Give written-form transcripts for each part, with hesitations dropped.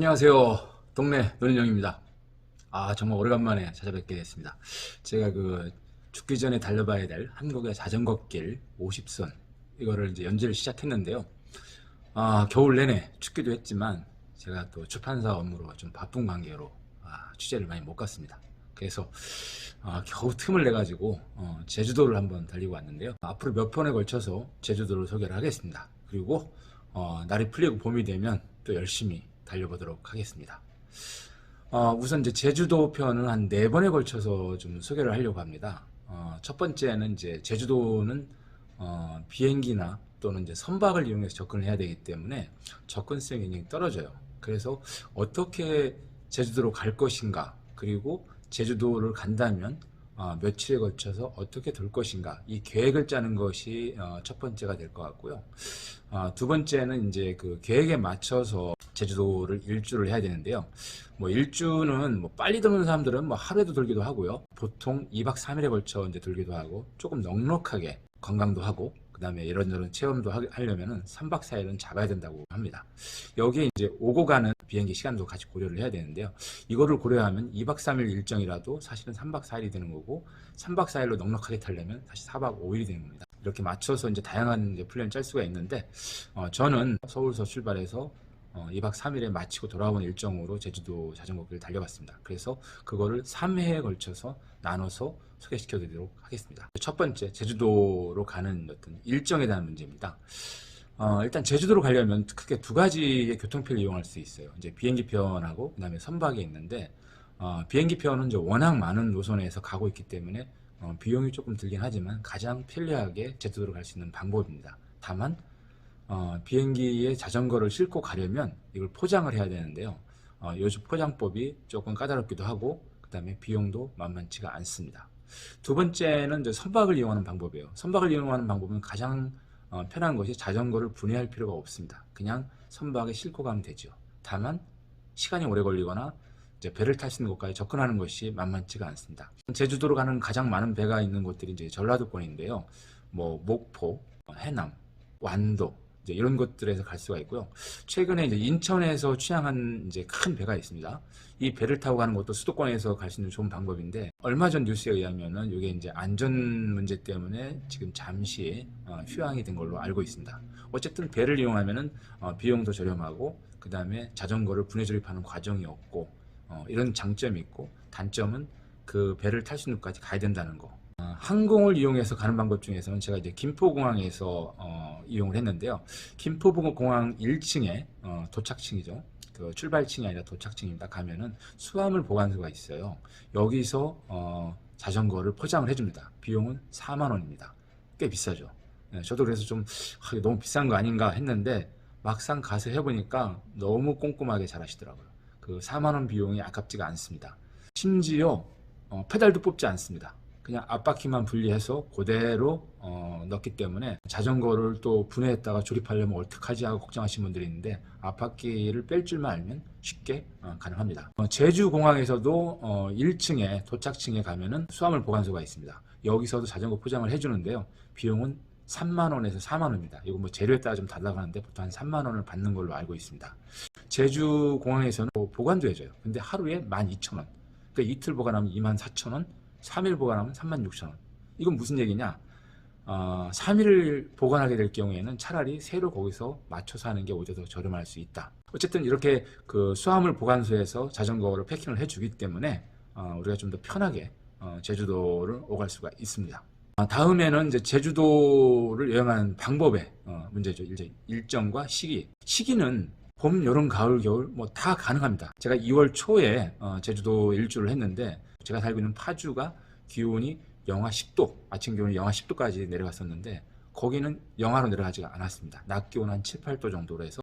안녕하세요. 동네 노인영입니다. 정말 오래간만에 찾아뵙게 됐습니다. 제가 죽기 전에 달려봐야 될 한국의 자전거길 50선 이거를 이제 연재를 시작했는데요. 겨울 내내 춥기도 했지만 제가 또 출판사 업무로 좀 바쁜 관계로 취재를 많이 못 갔습니다. 그래서 겨우 틈을 내 가지고 제주도를 한번 달리고 왔는데요. 앞으로 몇 편에 걸쳐서 제주도를 소개를 하겠습니다. 그리고 날이 풀리고 봄이 되면 또 열심히 달려보도록 하겠습니다. 우선 이제 제주도 편은 한 4번에 걸쳐서 좀 소개를 하려고 합니다. 첫 번째는 이제 제주도는 비행기나 또는 이제 선박을 이용해서 접근을 해야 되기 때문에 접근성이 굉장히 떨어져요. 그래서 어떻게 제주도로 갈 것인가, 그리고 제주도를 간다면 며칠에 걸쳐서 어떻게 돌 것인가, 이 계획을 짜는 것이 첫 번째가 될 것 같고요. 두 번째는 이제 그 계획에 맞춰서 제주도를 일주를 해야 되는데요. 일주는 빨리 도는 사람들은 하루에도 돌기도 하고요. 보통 2박 3일에 걸쳐 이제 돌기도 하고, 조금 넉넉하게 관광도 하고, 그 다음에 이런저런 체험도 하려면은 3박 4일은 잡아야 된다고 합니다. 여기에 이제 오고 가는 비행기 시간도 같이 고려를 해야 되는데요. 이거를 고려하면 2박 3일 일정이라도 사실은 3박 4일이 되는 거고, 3박 4일로 넉넉하게 타려면 다시 4박 5일이 되는 겁니다. 이렇게 맞춰서 이제 다양한 이제 플랜을 짤 수가 있는데, 저는 서울서 출발해서 2박 3일에 마치고 돌아오는 일정으로 제주도 자전거길을 달려봤습니다. 그래서 그거를 3회에 걸쳐서 나눠서 소개시켜 드리도록 하겠습니다. 첫 번째, 제주도로 가는 어떤 일정에 대한 문제입니다. 일단 제주도로 가려면 크게 두 가지의 교통편을 이용할 수 있어요. 이제 비행기 편하고 그다음에 선박이 있는데, 비행기 편은 이제 워낙 많은 노선에서 가고 있기 때문에 비용이 조금 들긴 하지만 가장 편리하게 제주도로 갈 수 있는 방법입니다. 다만 비행기에 자전거를 싣고 가려면 이걸 포장을 해야 되는데요. 요즘 포장법이 조금 까다롭기도 하고, 그 다음에 비용도 만만치가 않습니다. 두 번째는 이제 선박을 이용하는 방법이에요. 선박을 이용하는 방법은 가장 편한 것이 자전거를 분해할 필요가 없습니다. 그냥 선박에 싣고 가면 되죠. 다만 시간이 오래 걸리거나 이제 배를 탈 수 있는 곳까지 접근하는 것이 만만치가 않습니다. 제주도로 가는 가장 많은 배가 있는 곳들이 이제 전라도권인데요. 목포, 해남, 완도, 이런 곳들에서 갈 수가 있고요. 최근에 이제 인천에서 취항한 이제 큰 배가 있습니다. 이 배를 타고 가는 것도 수도권에서 갈 수 있는 좋은 방법인데, 얼마 전 뉴스에 의하면은 이게 이제 안전 문제 때문에 지금 잠시 휴항이 된 걸로 알고 있습니다. 어쨌든 배를 이용하면은 비용도 저렴하고, 그 다음에 자전거를 분해 조립하는 과정이 없고, 이런 장점이 있고, 단점은 그 배를 탈 수 있는 곳까지 가야 된다는 거. 항공을 이용해서 가는 방법 중에서는 제가 이제 김포공항에서 이용을 했는데요. 김포공항 1층에 도착층이죠. 그 출발층이 아니라 도착층입니다. 가면은 수화물 보관소가 있어요. 여기서 자전거를 포장을 해줍니다. 비용은 4만 원입니다. 꽤 비싸죠. 네, 저도 그래서 좀 너무 비싼 거 아닌가 했는데, 막상 가서 해보니까 너무 꼼꼼하게 잘 하시더라고요. 그 4만 원 비용이 아깝지가 않습니다. 심지어 페달도 뽑지 않습니다. 그냥 앞바퀴만 분리해서 그대로 넣기 때문에, 자전거를 또 분해했다가 조립하려면 어떡하지 하고 걱정하시는 분들이 있는데, 앞바퀴를 뺄 줄만 알면 쉽게 가능합니다. 제주공항에서도 1층에 도착층에 가면은 수화물 보관소가 있습니다. 여기서도 자전거 포장을 해주는데요. 비용은 3만 원에서 4만 원입니다. 이거 재료에 따라 좀 달라가는데 보통 한 3만 원을 받는 걸로 알고 있습니다. 제주공항에서는 보관도 해줘요. 근데 하루에 12,000원. 그러니까 이틀 보관하면 24,000원, 3일 보관하면 36,000원. 이건 무슨 얘기냐? 3일을 보관하게 될 경우에는 차라리 새로 거기서 맞춰서 하는 게 오히려 더 저렴할 수 있다. 어쨌든 이렇게 그 수화물 보관소에서 자전거를 패킹을 해주기 때문에 우리가 좀 더 편하게 제주도를 오갈 수가 있습니다. 다음에는 이제 제주도를 여행하는 방법의 문제죠. 이제 일정과 시기. 시기는 봄, 여름, 가을, 겨울 다 가능합니다. 제가 2월 초에 제주도 일주를 했는데, 제가 살고 있는 파주가 기온이 영하 10도, 아침 기온이 영하 10도까지 내려갔었는데, 거기는 영하로 내려가지가 않았습니다. 낮 기온 한 7, 8도 정도로 해서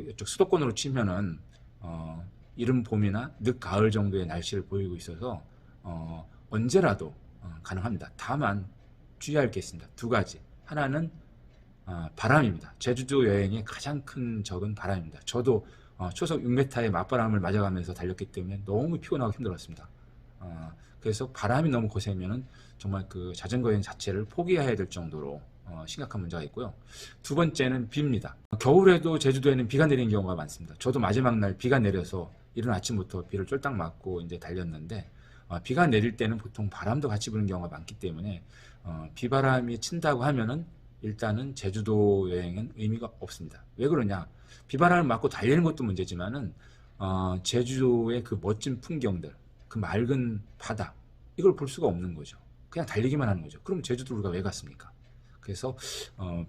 이쪽 수도권으로 치면은 이른 봄이나 늦 가을 정도의 날씨를 보이고 있어서 언제라도 가능합니다. 다만 주의할 게 있습니다. 두 가지. 하나는 바람입니다. 제주도 여행의 가장 큰 적은 바람입니다. 저도 초속 6m의 맞바람을 맞아가면서 달렸기 때문에 너무 피곤하고 힘들었습니다. 그래서 바람이 너무 거세면은 정말 그 자전거 여행 자체를 포기해야 될 정도로 심각한 문제가 있고요. 두 번째는 비입니다. 겨울에도 제주도에는 비가 내리는 경우가 많습니다. 저도 마지막 날 비가 내려서 이른 아침부터 비를 쫄딱 맞고 이제 달렸는데, 비가 내릴 때는 보통 바람도 같이 부는 경우가 많기 때문에 비바람이 친다고 하면은 일단은 제주도 여행은 의미가 없습니다. 왜 그러냐? 비바람을 맞고 달리는 것도 문제지만은 제주도의 그 멋진 풍경들, 그 맑은 바다, 이걸 볼 수가 없는 거죠. 그냥 달리기만 하는 거죠. 그럼 제주도를 우리가 왜 갔습니까? 그래서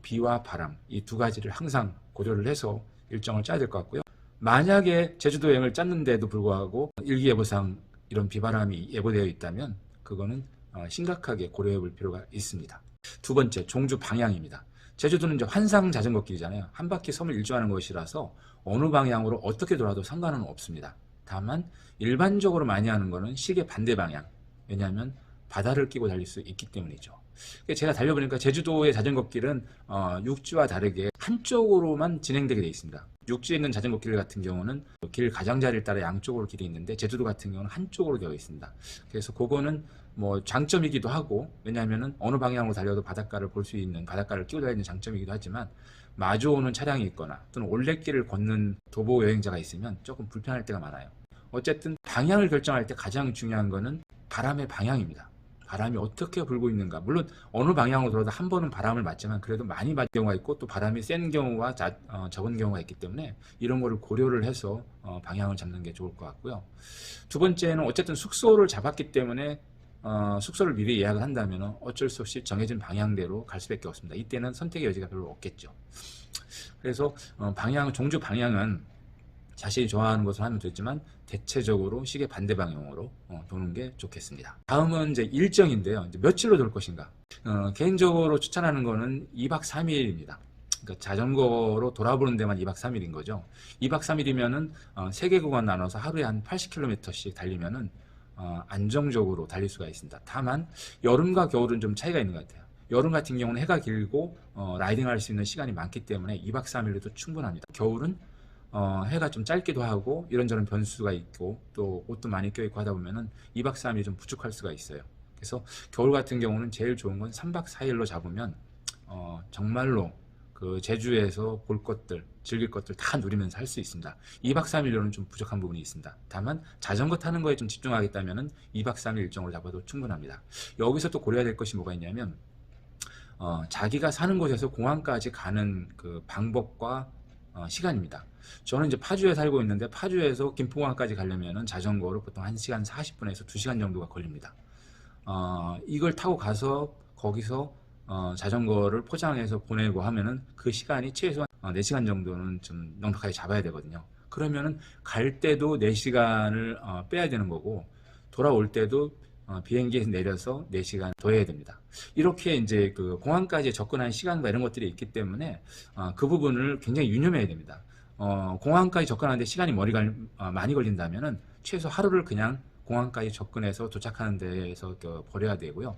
비와 바람, 이 두 가지를 항상 고려를 해서 일정을 짜야 될 것 같고요. 만약에 제주도 여행을 짰는데도 불구하고 일기예보상 이런 비바람이 예보되어 있다면 그거는 심각하게 고려해 볼 필요가 있습니다. 두 번째, 종주 방향입니다. 제주도는 이제 환상 자전거 길이잖아요. 한 바퀴 섬을 일주하는 것이라서 어느 방향으로 어떻게 돌아도 상관은 없습니다. 다만 일반적으로 많이 하는 거는 시계 반대 방향. 왜냐하면 바다를 끼고 달릴 수 있기 때문이죠. 제가 달려보니까 제주도의 자전거 길은 육지와 다르게 한쪽으로만 진행되게 되어 있습니다. 육지에 있는 자전거 길 같은 경우는 길 가장자리를 따라 양쪽으로 길이 있는데 제주도 같은 경우는 한쪽으로 되어 있습니다. 그래서 그거는 뭐 장점이기도 하고, 왜냐하면 어느 방향으로 달려도 바닷가를 볼 수 있는, 바닷가를 끼고 다니는 장점이기도 하지만 마주오는 차량이 있거나 또는 올레길을 걷는 도보 여행자가 있으면 조금 불편할 때가 많아요. 어쨌든 방향을 결정할 때 가장 중요한 거는 바람의 방향입니다. 바람이 어떻게 불고 있는가. 물론 어느 방향으로 돌아도 한 번은 바람을 맞지만 그래도 많이 맞는 경우가 있고 또 바람이 센 경우와 적은 경우가 있기 때문에 이런 거를 고려를 해서 방향을 잡는 게 좋을 것 같고요. 두 번째는 어쨌든 숙소를 잡았기 때문에 숙소를 미리 예약을 한다면 어쩔 수 없이 정해진 방향대로 갈 수밖에 없습니다. 이때는 선택의 여지가 별로 없겠죠. 그래서 종주 방향은 자신이 좋아하는 것을 하면 되지만 대체적으로 시계 반대 방향으로 도는 게 좋겠습니다. 다음은 이제 일정인데요. 이제 며칠로 돌 것인가? 개인적으로 추천하는 거는 2박 3일입니다. 그러니까 자전거로 돌아보는 데만 2박 3일인 거죠. 2박 3일이면은 3개 구간 나눠서 하루에 한 80km씩 달리면은 안정적으로 달릴 수가 있습니다. 다만 여름과 겨울은 좀 차이가 있는 것 같아요. 여름 같은 경우는 해가 길고 라이딩할 수 있는 시간이 많기 때문에 2박 3일로도 충분합니다. 겨울은 해가 좀 짧기도 하고 이런저런 변수가 있고 또 옷도 많이 껴있고 하다 보면은 2박 3일이 좀 부족할 수가 있어요. 그래서 겨울 같은 경우는 제일 좋은 건 3박 4일로 잡으면 정말로 그 제주에서 볼 것들, 즐길 것들 다 누리면서 할 수 있습니다. 2박 3일로는 좀 부족한 부분이 있습니다. 다만 자전거 타는 거에 좀 집중하겠다면 2박 3일 일정으로 잡아도 충분합니다. 여기서 또 고려해야 될 것이 뭐가 있냐면 자기가 사는 곳에서 공항까지 가는 그 방법과 시간입니다. 저는 이제 파주에 살고 있는데 파주에서 김포공항까지 가려면 자전거로 보통 1시간 40분에서 2시간 정도가 걸립니다. 이걸 타고 가서 거기서 자전거를 포장해서 보내고 하면은 그 시간이 최소한 4시간 정도는 좀 넉넉하게 잡아야 되거든요. 그러면은 갈 때도 4시간을 빼야 되는 거고 돌아올 때도 비행기에서 내려서 4시간 더 해야 됩니다. 이렇게 이제 그 공항까지 접근하는 시간과 이런 것들이 있기 때문에 그 부분을 굉장히 유념해야 됩니다. 공항까지 접근하는데 시간이 많이 걸린다면은 최소 하루를 그냥 공항까지 접근해서 도착하는 데에서 버려야 되고요.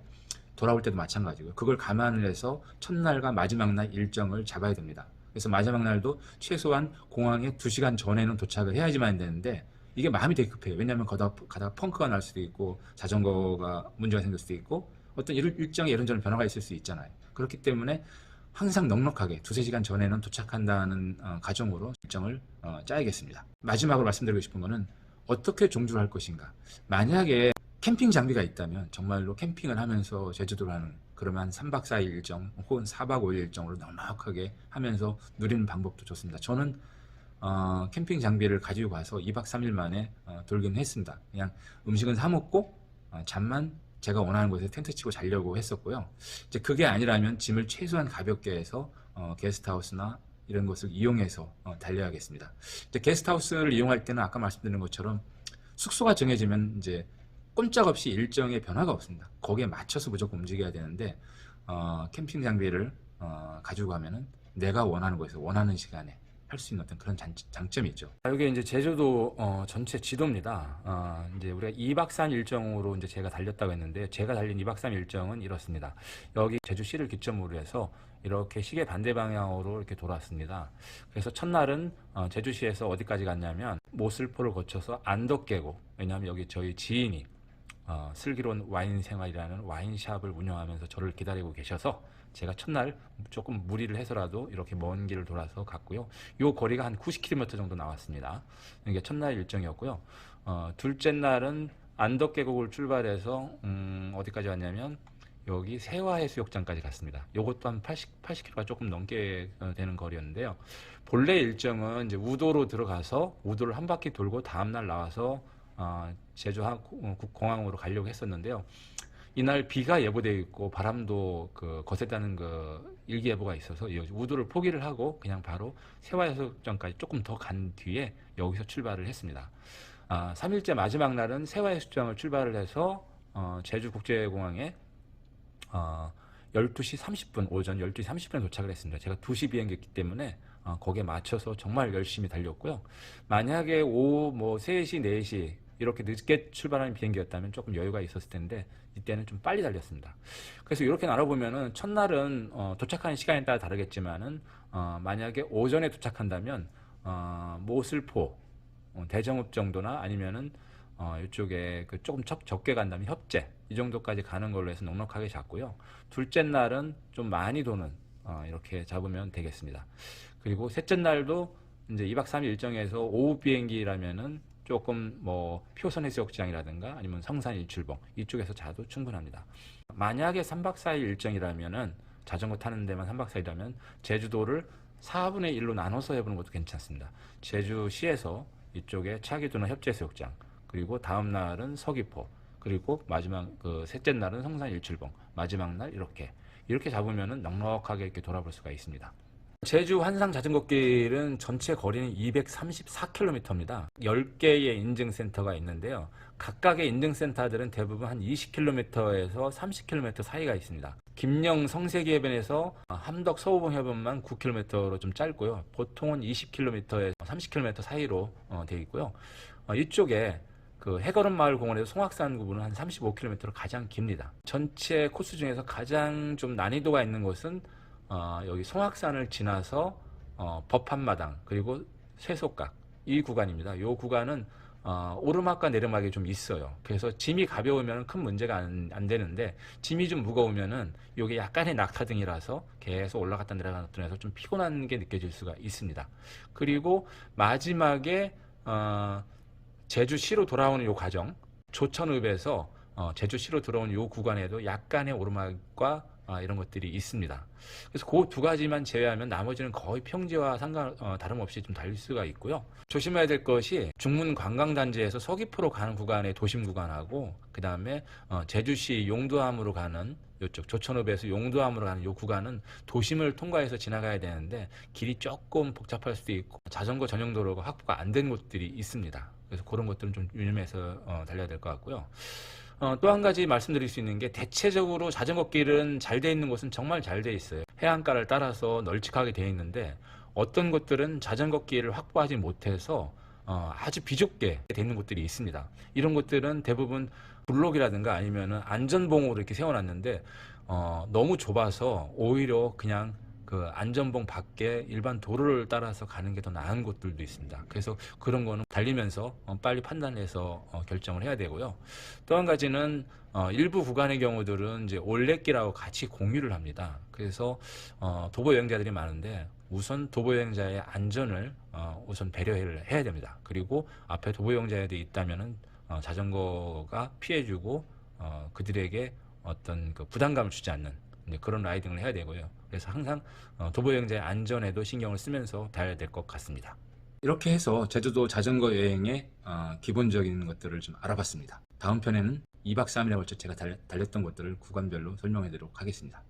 돌아올 때도 마찬가지고요. 그걸 감안을 해서 첫날과 마지막 날 일정을 잡아야 됩니다. 그래서 마지막 날도 최소한 공항에 2시간 전에는 도착을 해야지만 되는데 이게 마음이 되게 급해요. 왜냐하면 가다가 펑크가 날 수도 있고 자전거가 문제가 생길 수도 있고 어떤 일정에 이런저런 변화가 있을 수 있잖아요. 그렇기 때문에 항상 넉넉하게 2-3시간 전에는 도착한다는 가정으로 일정을 짜야겠습니다. 마지막으로 말씀드리고 싶은 거는 어떻게 종주를 할 것인가. 만약에 캠핑 장비가 있다면 정말로 캠핑을 하면서 제주도를 하는 그러면 3박 4일 일정 혹은 4박 5일 일정으로 넉넉하게 하면서 누리는 방법도 좋습니다. 저는 캠핑 장비를 가지고 가서 2박 3일 만에 돌긴 했습니다. 그냥 음식은 사 먹고 잠만 제가 원하는 곳에 텐트 치고 자려고 했었고요. 이제 그게 아니라면 짐을 최소한 가볍게 해서 게스트하우스나 이런 것을 이용해서 달려야겠습니다. 이제 게스트하우스를 이용할 때는 아까 말씀드린 것처럼 숙소가 정해지면 이제 꼼짝없이 일정에 변화가 없습니다. 거기에 맞춰서 무조건 움직여야 되는데 캠핑 장비를 가지고 가면은 내가 원하는 곳에서 원하는 시간에 할 수 있는 어떤 그런 장점이 있죠. 여기 이제 제주도 전체 지도입니다. 이제 우리가 2박 3일 일정으로 이제 제가 달렸다고 했는데 제가 달린 2박 3일 일정은 이렇습니다. 여기 제주시를 기점으로 해서 이렇게 시계 반대 방향으로 이렇게 돌았습니다. 그래서 첫날은 제주시에서 어디까지 갔냐면 모슬포를 거쳐서 안덕계곡, 왜냐하면 여기 저희 지인이 슬기로운 와인 생활이라는 와인샵을 운영하면서 저를 기다리고 계셔서 제가 첫날 조금 무리를 해서라도 이렇게 먼 길을 돌아서 갔고요. 요 거리가 한 90km 정도 나왔습니다. 이게 첫날 일정이었고요. 둘째 날은 안덕계곡을 출발해서 어디까지 왔냐면 여기 세화해수욕장까지 갔습니다. 요것도 한 80km가 조금 넘게 되는 거리였는데요. 본래 일정은 이제 우도로 들어가서 우도를 한 바퀴 돌고 다음날 나와서 제주 공항으로 가려고 했었는데요. 이날 비가 예보되어 있고 바람도 거셌다는 일기예보가 있어서 이 우도를 포기를 하고 그냥 바로 세화해수욕장까지 조금 더 간 뒤에 여기서 출발을 했습니다. 3일째 마지막 날은 세화해수욕장을 출발을 해서 제주국제공항에 12시 30분, 오전 12시 30분에 도착을 했습니다. 제가 2시 비행기였기 때문에 거기에 맞춰서 정말 열심히 달렸고요. 만약에 오후 3시, 4시 이렇게 늦게 출발하는 비행기였다면 조금 여유가 있었을 텐데 이때는 좀 빨리 달렸습니다. 그래서 이렇게 나눠보면은 첫날은 도착하는 시간에 따라 다르겠지만은 만약에 오전에 도착한다면 모슬포, 대정읍 정도나 아니면은 이쪽에 조금 적게 간다면 협재 이 정도까지 가는 걸로 해서 넉넉하게 잡고요. 둘째 날은 좀 많이 도는 이렇게 잡으면 되겠습니다. 그리고 셋째 날도 이제 2박 3일 일정에서 오후 비행기라면은 조금 표선 해수욕장이라든가 아니면 성산 일출봉 이쪽에서 자도 충분합니다. 만약에 3박 4일 일정이라면은 자전거 타는 데만 3박 4일이라면 제주도를 4분의 1로 나눠서 해보는 것도 괜찮습니다. 제주시에서 이쪽에 차기도나 협재해수욕장, 그리고 다음 날은 서귀포, 그리고 마지막 셋째 날은 성산 일출봉, 마지막 날 이렇게 잡으면은 넉넉하게 이렇게 돌아볼 수가 있습니다. 제주 환상 자전거길은 전체 거리는 234km입니다. 10개의 인증센터가 있는데요. 각각의 인증센터들은 대부분 한 20km에서 30km 사이가 있습니다. 김영 성세기 해변에서 함덕 서우봉 해변만 9km로 좀 짧고요. 보통은 20km에서 30km 사이로 되어 있고요. 이쪽에 해거름 마을 공원에서 송악산 구분은 한 35km로 가장 깁니다. 전체 코스 중에서 가장 좀 난이도가 있는 곳은 여기 송악산을 지나서 법한마당 그리고 쇠속각 이 구간입니다. 이 구간은 오르막과 내리막이 좀 있어요. 그래서 짐이 가벼우면 큰 문제가 안 되는데 짐이 좀 무거우면은 이게 약간의 낙하등이라서 계속 올라갔다 내려갔다 해서 좀 피곤한 게 느껴질 수가 있습니다. 그리고 마지막에 제주시로 돌아오는 이 과정, 조천읍에서 제주시로 들어오는 이 구간에도 약간의 오르막과 이런 것들이 있습니다. 그래서 그 두 가지만 제외하면 나머지는 거의 평지와 다름없이 좀 달릴 수가 있고요. 조심해야 될 것이 중문 관광단지에서 서귀포로 가는 구간의 도심 구간하고 그 다음에 제주시 용두암으로 가는 이쪽 조천읍에서 용두암으로 가는 이 구간은 도심을 통과해서 지나가야 되는데 길이 조금 복잡할 수도 있고 자전거 전용 도로가 확보가 안 된 곳들이 있습니다. 그래서 그런 것들은 좀 유념해서 달려야 될 것 같고요. 또 한 가지 말씀드릴 수 있는 게 대체적으로 자전거 길은 잘 돼 있는 곳은 정말 잘 돼 있어요. 해안가를 따라서 널찍하게 돼 있는데 어떤 곳들은 자전거 길을 확보하지 못해서 아주 비좁게 돼 있는 곳들이 있습니다. 이런 곳들은 대부분 블록이라든가 아니면은 안전봉으로 이렇게 세워놨는데 너무 좁아서 오히려 그냥 안전봉 밖에 일반 도로를 따라서 가는 게 더 나은 곳들도 있습니다. 그래서 그런 거는 달리면서 빨리 판단해서 결정을 해야 되고요. 또 한 가지는 일부 구간의 경우들은 이제 올레길하고 같이 공유를 합니다. 그래서 도보 여행자들이 많은데 우선 도보 여행자의 안전을 우선 배려를 해야 됩니다. 그리고 앞에 도보 여행자들이 있다면은 자전거가 피해주고 그들에게 어떤 부담감을 주지 않는 그런 라이딩을 해야 되고요. 그래서 항상 도보 여행자의 안전에도 신경을 쓰면서 달려야 될 것 같습니다. 이렇게 해서 제주도 자전거 여행의 기본적인 것들을 좀 알아봤습니다. 다음 편에는 2박 3일에 걸쳐 제가 달렸던 것들을 구간별로 설명해 드리도록 하겠습니다.